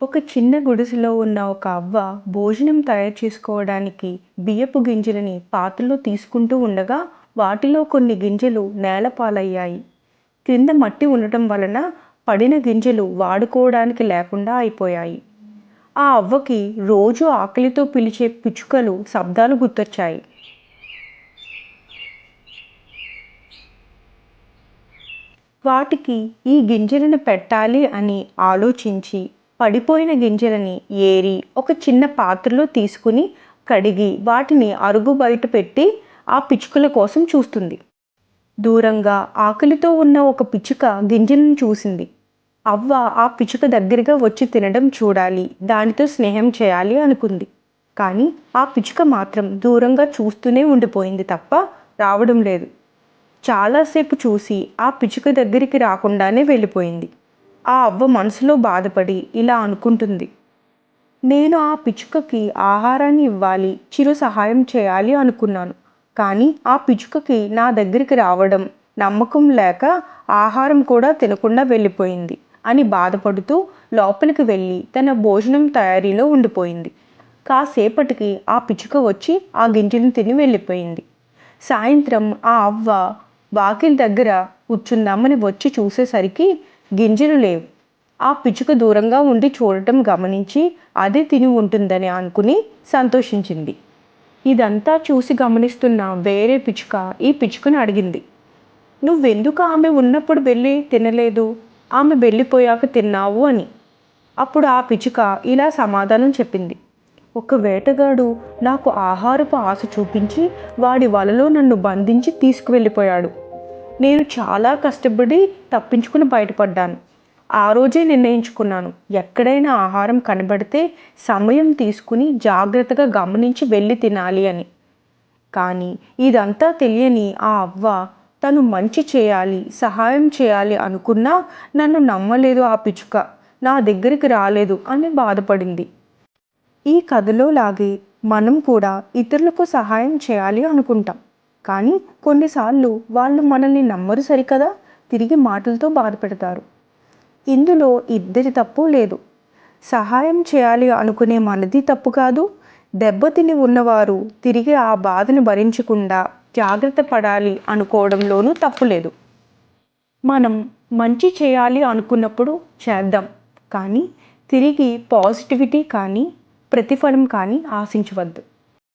ఒక చిన్న గుడిసెలో ఉన్న ఒక అవ్వ భోజనం తయారు చేసుకోవడానికి బియ్యపు గింజలని పాత్రలో తీసుకుంటూ ఉండగా వాటిలో కొన్ని గింజలు నేలపాలయ్యాయి. క్రింద మట్టి ఉండటం వలన పడిన గింజలు వాడుకోవడానికి లేకుండా అయిపోయాయి. ఆ అవ్వకి రోజు ఆకలితో పిలిచే పిచ్చుకలు శబ్దాలు గుర్తొచ్చాయి. వాటికి ఈ గింజలను పెట్టాలి అని ఆలోచించి పడిపోయిన గింజలని ఏరి ఒక చిన్న పాత్రలో తీసుకుని కడిగి వాటిని అరుగు బయట పెట్టి ఆ పిచ్చుకల కోసం చూస్తుంది. దూరంగా ఆకలితో ఉన్న ఒక పిచ్చుక గింజలను చూసింది. అవ్వ ఆ పిచ్చుక దగ్గరగా వచ్చి తినడం చూడాలి, దానితో స్నేహం చేయాలి అనుకుంది. కానీ ఆ పిచ్చుక మాత్రం దూరంగా చూస్తూనే ఉండిపోయింది తప్ప రావడం లేదు. చాలాసేపు చూసి ఆ పిచ్చుక దగ్గరికి రాకుండానే వెళ్ళిపోయింది. ఆ అవ్వ మనసులో బాధపడి ఇలా అనుకుంటుంది: నేను ఆ పిచ్చుకకి ఆహారాన్ని ఇవ్వాలి, చిరు సహాయం చేయాలి అనుకున్నాను. కానీ ఆ పిచ్చుకకి నా దగ్గరికి రావడం నమ్మకం లేక ఆహారం కూడా తినకుండా వెళ్ళిపోయింది అని బాధపడుతూ లోపలికి వెళ్ళి తన భోజనం తయారీలో ఉండిపోయింది. కాసేపటికి ఆ పిచ్చుక వచ్చి ఆ గింజను తిని వెళ్ళిపోయింది. సాయంత్రం ఆ అవ్వ వాకిలి దగ్గర కూర్చుందామని వచ్చి చూసేసరికి గింజలు లేవు. ఆ పిచ్చుక దూరంగా ఉండి చూడటం గమనించి అదే తిని ఉంటుందని అనుకుని సంతోషించింది. ఇదంతా చూసి గమనిస్తున్న వేరే పిచ్చుక ఈ పిచ్చుకను అడిగింది: నువ్వెందుకు ఆమె ఉన్నప్పుడు వెళ్ళి తినలేదు, ఆమె వెళ్ళిపోయాక తిన్నావు అని. అప్పుడు ఆ పిచ్చుక ఇలా సమాధానం చెప్పింది: ఒక వేటగాడు నాకు ఆహారపు ఆశ చూపించి వాడి వలలో నన్ను బంధించి తీసుకువెళ్ళిపోయాడు. నేను చాలా కష్టపడి తప్పించుకుని బయటపడ్డాను. ఆ రోజే నిర్ణయించుకున్నాను, ఎక్కడైనా ఆహారం కనబడితే సమయం తీసుకుని జాగ్రత్తగా గమనించి వెళ్ళి తినాలి అని. కానీ ఇదంతా తెలియని ఆ అవ్వ తను మంచి చేయాలి, సహాయం చేయాలి అనుకున్నా నన్ను నమ్మలేదు ఆ పిచ్చుక, నా దగ్గరికి రాలేదు అని బాధపడింది. ఈ కథలో లాగే మనం కూడా ఇతరులకు సహాయం చేయాలి అనుకుంటాం. కానీ కొన్నిసార్లు వాళ్ళు మనల్ని నమ్మరు సరికదా, తిరిగి మాటలతో బాధపెడతారు. ఇందులో ఇద్దరి తప్పు లేదు. సహాయం చేయాలి అనుకునే మనది తప్పు కాదు, దెబ్బతిని ఉన్నవారు తిరిగి ఆ బాధను భరించకుండా జాగ్రత్త పడాలి అనుకోవడంలోనూ తప్పు లేదు. మనం మంచి చేయాలి అనుకున్నప్పుడు చేద్దాం, కానీ తిరిగి పాజిటివిటీ కానీ ప్రతిఫలం కానీ ఆశించవద్దు.